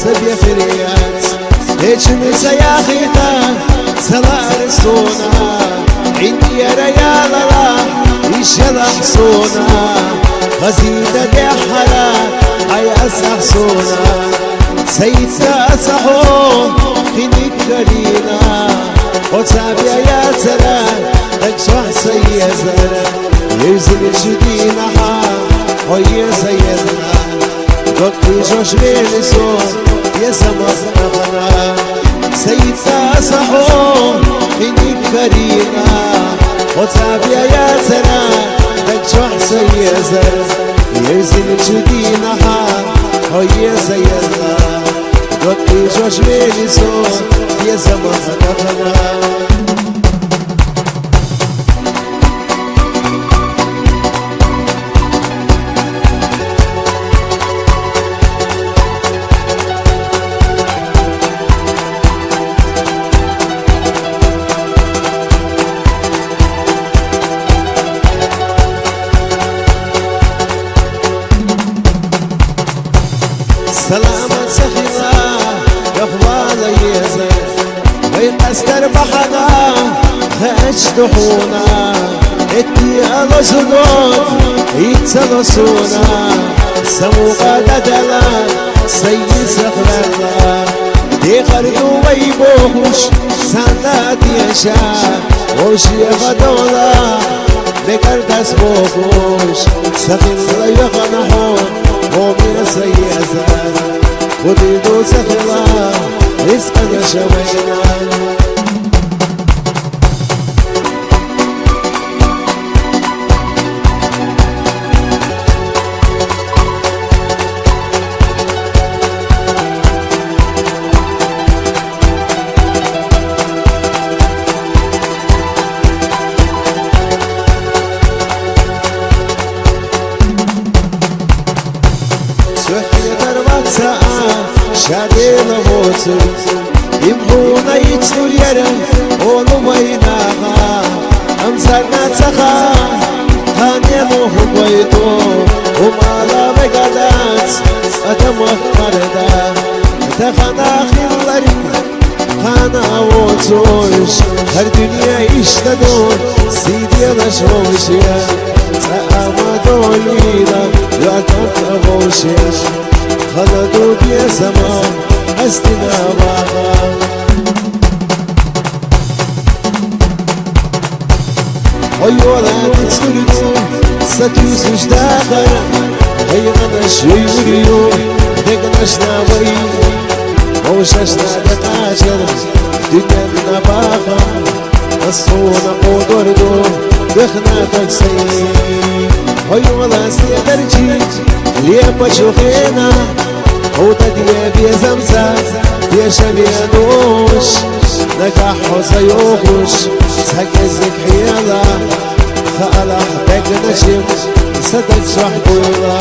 سبي خريات هيك سياخيتا سلار سونا عندي يا ريال الله يشلح سونا غزيدة دي حلا هاي أسح سونا سيدنا أسحو خنيك قليلا وتابع يا ترى لك شوح سيزنا يزن شدينا ويا سيدنا وقت جوش بيلسو يا سمسنا سيدنا أسحو خنيك قليلا وتابع يا ترى لك شوح سيزنا يزن شدينا ويا سيدنا وقت جوش بيلسو يا سمسنا سلامة سخيرة يخوال يزن وين استربح انا خاش دحونا اتي على زنود يتسلسونا سموغا ددلا سيد سخرنا دي غردو ويبوش سندات يشا وشي غدولا بكردس بوكوش سخير يغنحو ومن سيئة وديدو سخلا اسقد شوينا شادين موت يمحونا يتسول يرم ونويناها أمسرنا تخا هانيمو بيتو ومالا بقدات أتمخ مردا تخنا خلالك خانا وطوش هر دنيا اشتدون سيدي لشوشيا تأما دولينا يعتم غوشيا خلدوا بيا سما أستنا معها ويولا تسردوا ستوسش داخل غيرنا شويوريو دقنشنا وي وششنا دقاشر دنيانا باخا الصونا قدردو دخنا تكسي ويولا سيدرجي ليه بشوفينا وتدي بيزمزة يا شبيانوش نجاح وسيوخش سكزك حيالا خالح بك نشم صدق صح بولا